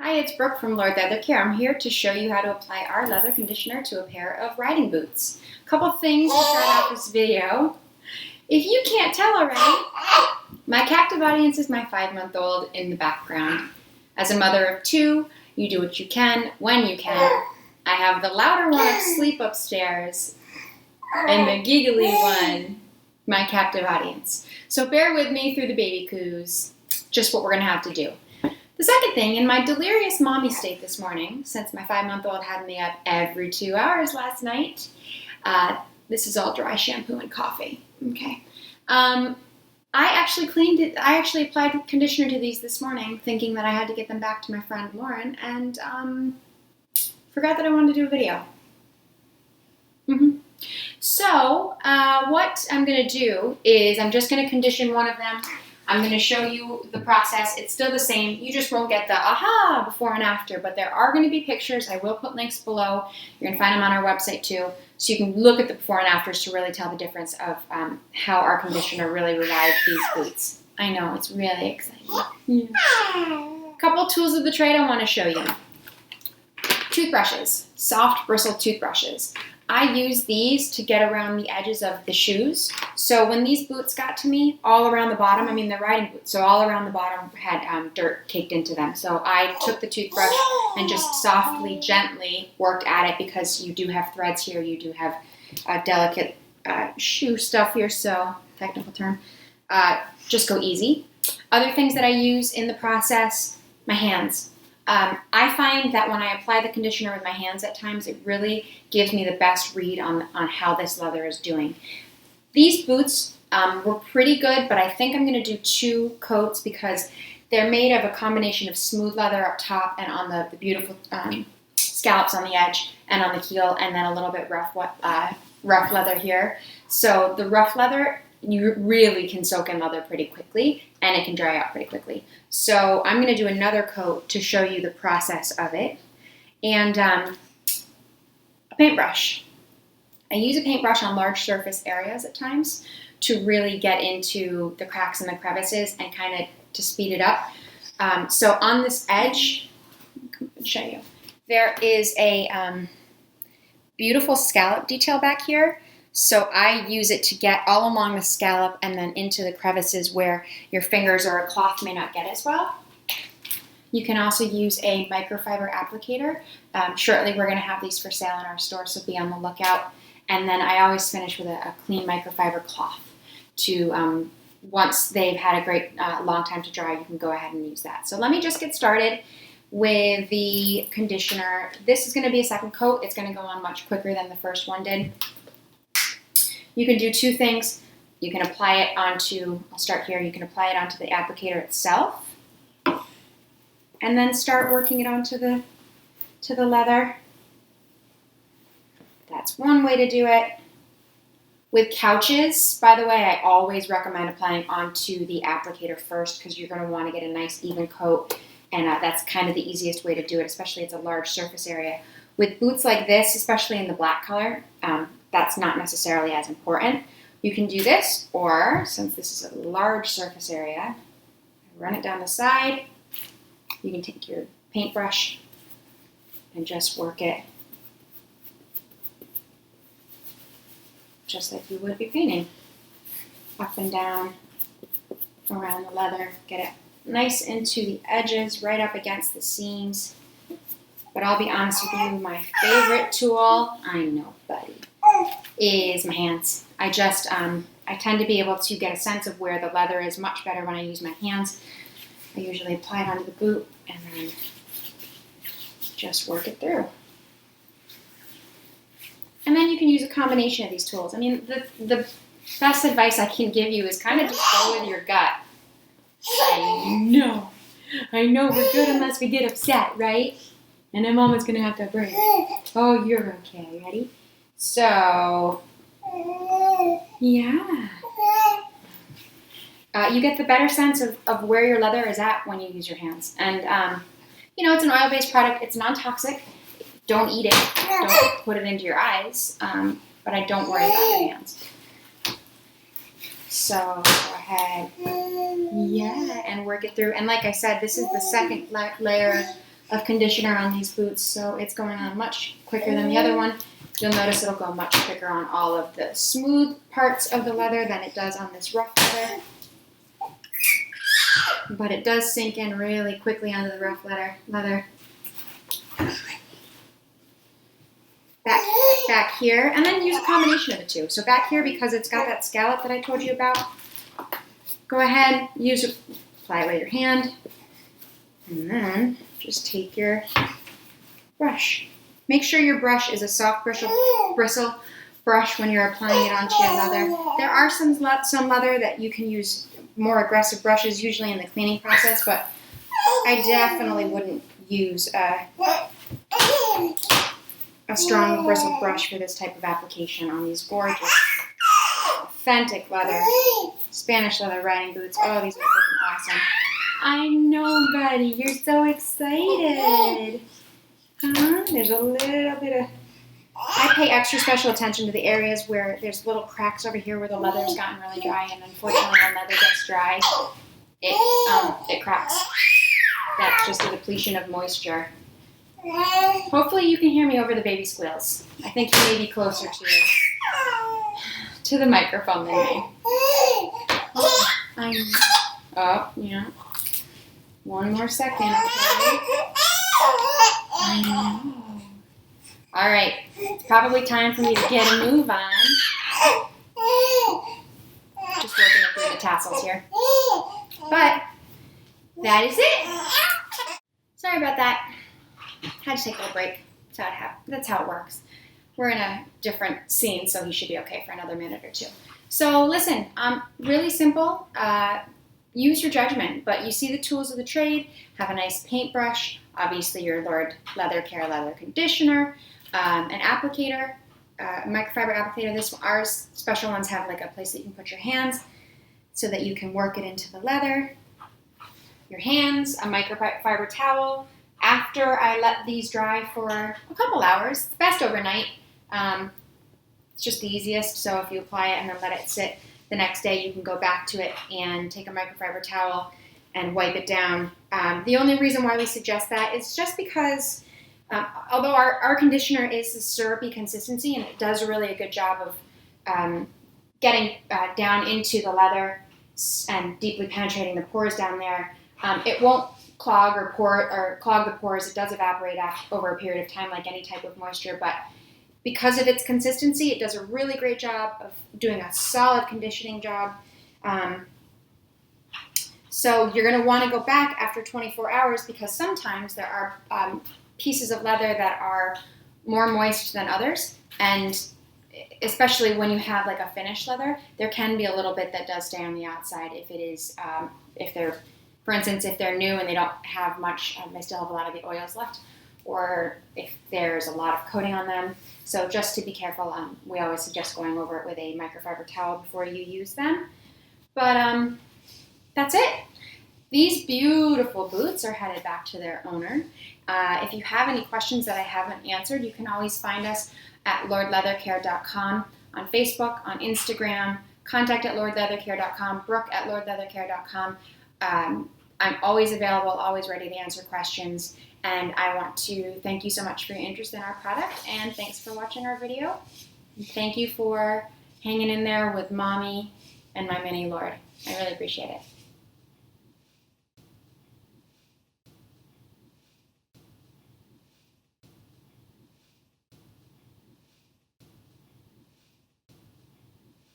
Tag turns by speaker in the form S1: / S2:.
S1: Hi, it's Brooke from Lord Leather Care. I'm here to show you how to apply our leather conditioner to a pair of riding boots. A couple things to start off this video. If you can't tell already, my captive audience is my 5-month-old in the background. As a mother of 2, you do what you can, when you can. I have the louder one asleep upstairs, and the giggly one, my captive audience. So bear with me through the baby coos, just what we're going to have to do. The second thing, in my delirious mommy state this morning, since my 5-month-old had me up every 2 hours last night, this is all dry shampoo and coffee. Okay. I actually cleaned it. I actually applied conditioner to these this morning, thinking that I had to get them back to my friend Lauren, and forgot that I wanted to do a video. So what I'm going to do is I'm just going to condition one of them. I'm going to show you the process. It's still the same. You just won't get the aha before and after, but there are going to be pictures. I will put links below. You're going to find them on our website too, so you can look at the before and afters to really tell the difference of how our conditioner really revived these boots. I know, it's really exciting. Yeah. Couple tools of the trade I want to show you. Toothbrushes, soft bristled toothbrushes. I use these to get around the edges of the shoes. So when these boots got to me, all around the bottom, I mean they're riding boots, so all around the bottom had dirt caked into them. So I took the toothbrush and just softly, gently worked at it, because you do have threads here, you do have delicate shoe stuff here, so technical term. Just go easy. Other things that I use in the process, my hands. I find that when I apply the conditioner with my hands at times, it really gives me the best read on how this leather is doing. These boots were pretty good, but I think I'm going to do 2 coats because they're made of a combination of smooth leather up top and on the beautiful scallops on the edge and on the heel, and then a little bit rough leather here. So the rough leather, you really can soak in leather pretty quickly, and it can dry out pretty quickly. So I'm going to do another coat to show you the process of it. And a paintbrush. I use a paintbrush on large surface areas at times to really get into the cracks and the crevices and kind of to speed it up. So on this edge, I'll show you, there is a beautiful scallop detail back here. So I use it to get all along the scallop and then into the crevices where your fingers or a cloth may not get as well. You can also use a microfiber applicator. Shortly we're going to have these for sale in our store, so be on the lookout. And then I always finish with a clean microfiber cloth to, once they've had a great long time to dry, you can go ahead and use that. So let me just get started with the conditioner. This is going to be a second coat. It's going to go on much quicker than the first one did. You can do 2 things. You can apply it onto, I'll start here, you can apply it onto the applicator itself, and then start working it onto the leather. That's one way to do it. With couches, by the way, I always recommend applying onto the applicator first, because you're going to want to get a nice even coat, and that's kind of the easiest way to do it, especially if it's a large surface area. With boots like this, especially in the black color, that's not necessarily as important. You can do this, or since this is a large surface area, run it down the side. You can take your paintbrush and just work it just like you would be painting. Up and down around the leather. Get it nice into the edges, right up against the seams. But I'll be honest with you, my favorite tool, I know, buddy, is my hands. I tend to be able to get a sense of where the leather is much better when I use my hands. I usually apply it onto the boot and then just work it through. And then you can use a combination of these tools. I mean, the best advice I can give you is kind of just go with your gut. I know we're good unless we get upset, right? And then Mama's going to have to break. Oh, you're okay. Ready? So, yeah. You get the better sense of where your leather is at when you use your hands. And, it's an oil-based product. It's non-toxic. Don't eat it. Don't put it into your eyes. But I don't worry about your hands. So go ahead, yeah, and work it through. And like I said, this is the second layer of conditioner on these boots, so it's going on much quicker than the other one. You'll notice it'll go much quicker on all of the smooth parts of the leather than it does on this rough leather. But it does sink in really quickly onto the rough leather. Back here, and then use a combination of the two. So back here, because it's got that scallop that I told you about, go ahead, apply it with your hand, and then just take your brush. Make sure your brush is a soft bristle brush when you're applying it onto your leather. There are some leather that you can use more aggressive brushes, usually in the cleaning process, but I definitely wouldn't use a strong bristle brush for this type of application on these gorgeous, authentic leather, Spanish leather riding boots. Oh, these are freaking awesome. I know, buddy. You're so excited. Huh? There's a little bit of... I pay extra special attention to the areas where there's little cracks over here where the leather's gotten really dry, and unfortunately when leather gets dry, it cracks. That's just a depletion of moisture. Hopefully you can hear me over the baby squeals. I think you may be closer to the microphone than me. Oh, yeah. One more second, okay? I know. All right, it's probably time for me to get a move on. Just working up through the tassels here. But that is it. Sorry about that. Had to take a little break. That's how it works. We're in a different scene, so he should be okay for another minute or two. So listen, really simple. Use your judgment, but you see the tools of the trade. Have a nice paintbrush, obviously your Lord Leather Care leather conditioner, an applicator, microfiber applicator. Ours special ones have like a place that you can put your hands so that you can work it into the leather. Your hands, a microfiber towel. After I let these dry for a couple hours, it's best overnight. It's just the easiest, so if you apply it and then let it sit, the next day you can go back to it and take a microfiber towel and wipe it down. The only reason why we suggest that is just because although our conditioner is a syrupy consistency and it does really a good job of getting down into the leather and deeply penetrating the pores down there, it won't clog the pores. It does evaporate over a period of time like any type of moisture, but because of its consistency, it does a really great job of doing a solid conditioning job. So you're going to want to go back after 24 hours because sometimes there are pieces of leather that are more moist than others, and especially when you have like a finished leather, there can be a little bit that does stay on the outside if it is, for instance, if they're new and they don't have much, they still have a lot of the oils left, or if there's a lot of coating on them. So just to be careful, we always suggest going over it with a microfiber towel before you use them. But that's it. These beautiful boots are headed back to their owner. If you have any questions that I haven't answered, you can always find us at lordleathercare.com, on Facebook, on Instagram, contact@lordleathercare.com, brooke@lordleathercare.com. I'm always available, always ready to answer questions. And I want to thank you so much for your interest in our product, and thanks for watching our video. And thank you for hanging in there with Mommy and my mini Lord. I really appreciate it.